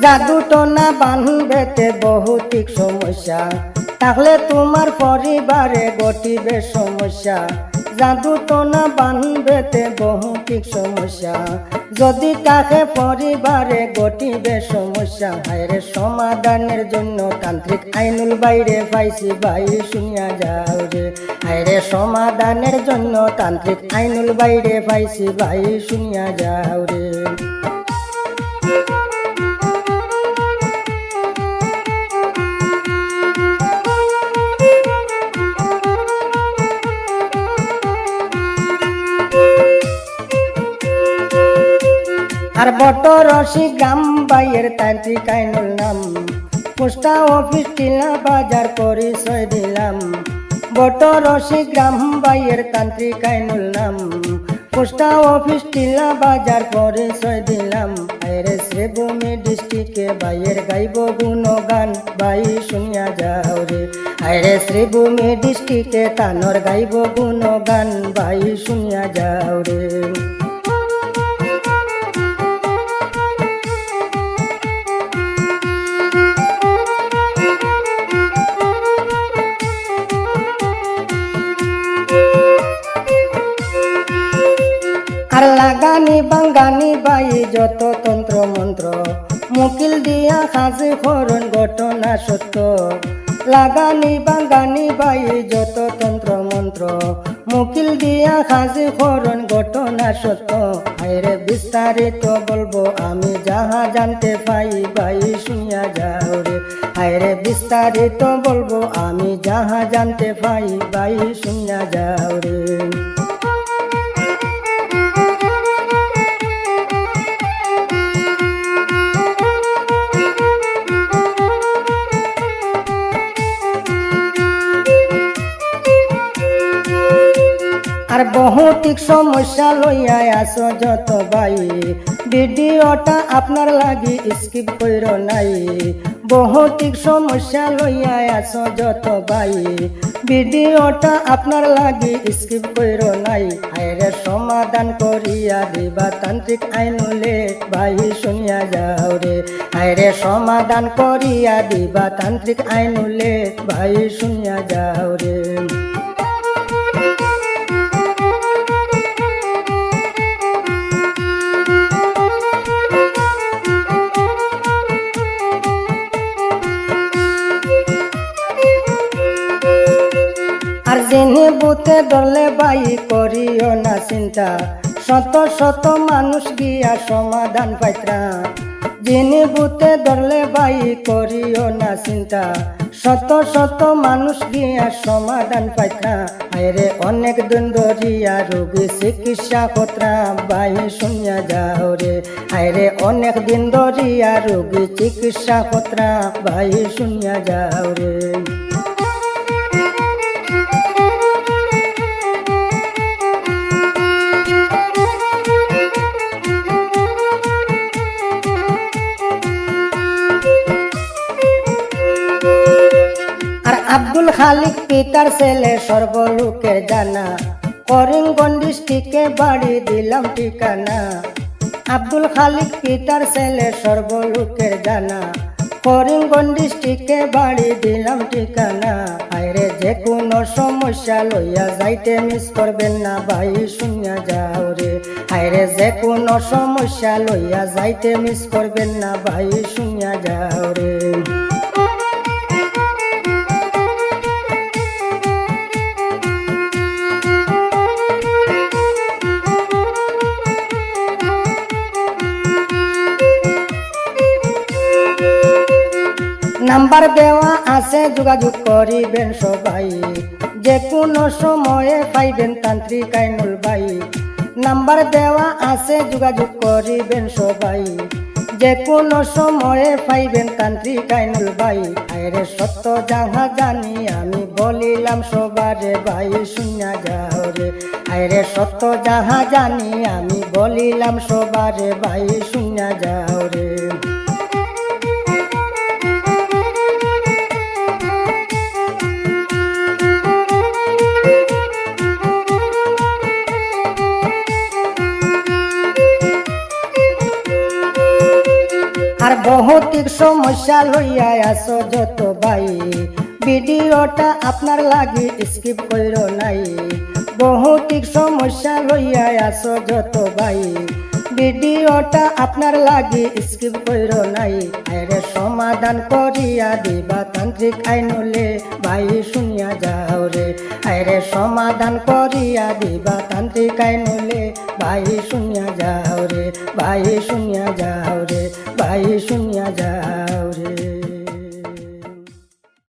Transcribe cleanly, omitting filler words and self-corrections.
জাদু টনা বাঁধবেতে বহুতিক সমস্যা, তাহলে তোমার পরিবারে ঘটিবে সমস্যা। জাদু টনা বাঁধবেতে বহুতিক সমস্যা, যদি তাকে পরিবারে ঘটিবে সমস্যা। হায়রে সমাধানের জন্য তান্ত্রিক আইনুল বাইরে পাইছি ভাই শুনিয়া যাও রে। হায়রে সমাধানের জন্য তান্ত্রিক আইনুল বাইরে পাইছি ভাই শুনিয়া যাও রে। আর বটরসি গ্রাম বাইয়ের তান্ত্রিক আইনুল নাম, পোস্ট অফিস টিলা বাজার পরিচয় দিলাম। বটরসি গ্রাম বাইয়ের তান্ত্রিক আইনুল নাম, পোস্ট অফিস টিলা বাজার পরিচয় দিলাম। আরে শ্রীভূমি ডিস্ট্রিক্টে বাইয়ের গাইব গুণগান ভাই শুনিয়া যাও রে। আরে শ্রীভূমি ডিস্ট্রিক্টে তানর গাইব গুণগান ভাই শুনিয়া যাও রে। আর লাগানি বাঙ্গানি বাই যত তন্ত্র মন্ত্র, মুকিল দিয়া খাজি খরণ ঘটনা সত্য। লাগানি বাঙ্গানি বাই যত তন্ত্র মন্ত্র, মুকিল দিয়া খাজি খরণ ঘটনা সত্য। হায়রে বিস্তারিত বলবো আমি যাহা জানতে পাই ভাই শুনিয়া যাও রে। হায়রে বিস্তারিত বলবো আমি যাহা জানতে পাই ভাই শুনিয়া যাও রে। আর বহুতিক সমস্যা লইয়া আসো যত ভাই, ভিডিওটা আপনার লাগি স্কিপ কইর নাই। বহুতিক সমস্যা লইয়া আসো যত ভাই, ভিডিওটা আপনার লাগি স্কিপ কইর নাই। আইরে সমাধান করিয়া দিবা তান্ত্রিক আইনুলে ভাই শুনিয়া যাও রে। আইরে সমাধান করিয়া দিবা তান্ত্রিক আইনুলে ভাই শুনিয়া যাও রে। আর যিনি বুতে ধরলে বাই করিও না চিন্তা, শত শত মানুষ গিয়া সমাধান পাইত্রা। যিনি বুতে ধরলে বাই করিও না চিন্তা, শত শত মানুষ গিয়া সমাধান পাইত্রা। আরে অনেক দিন ধরিয়া রোগী চিকিৎসা কত্রা বাই শুনিয়া যাও রে। আরে অনেক দিন ধরিয়া রোগী চিকিৎসা কত্রা বাই শুনিয়া যাও রে। আব্দুল খালিক পিতার ছেলে সর্বলোকের জানা, করিমগঞ্জ ডিস্ট্রিক্টে বাড়ি দিলাম ঠিকানা। আব্দুল খালিক পিতার ছেলে সর্বলোকের জানা, করিমগঞ্জ ডিস্ট্রিক্টে বাড়ি দিলাম ঠিকানা। আইরে যে কোনো সমস্যা লইয়া যাইতে মিস করবেন না ভাই শুনিয়া যাও রে। আইরে যে কোনো সমস্যা লইয়া যাইতে মিস করবেন না ভাই শুনিয়া যাও রে। নাম্বার দেওয়া আছে যোগাযোগ করিবেন সবাই, যে কোনো সময়ে পাইবেন তান্ত্রিক আইনুল ভাই। নাম্বার দেওয়া আছে যোগাযোগ করিবেন সবাই, যে কোনো সময়ে পাইবেন তান্ত্রিক আইনুল ভাই। আইরে সত্য যাহা জানি আমি বলিলাম সবারে ভাই শুনিয়া যাও রে। আইরে সত্য যাহা জানি আমি বলিলাম সবারে ভাই শুনিয়া যাও রে। আর ভৌতিক সমস্যা লইয়া আসো যত ভাই ভিডিওটা আপনার লাগি স্কিপ কইর নাই ভৌতিক সমস্যা লইয়া আসো যত ভাই ভিডিওটা আপনার লাগি স্কিপ কইর নাই আরে সমাধান করিয়া দিবা তান্ত্রিক আইনলে ভাই শুনিয়া যাও রে আরে সমাধান করিয়া দিবা তান্ত্রিক আইনলে ভাই শুনিয়া যাও রে ভাই শুনিয়া যাও রে ভাই শুনিয়া যাও রে।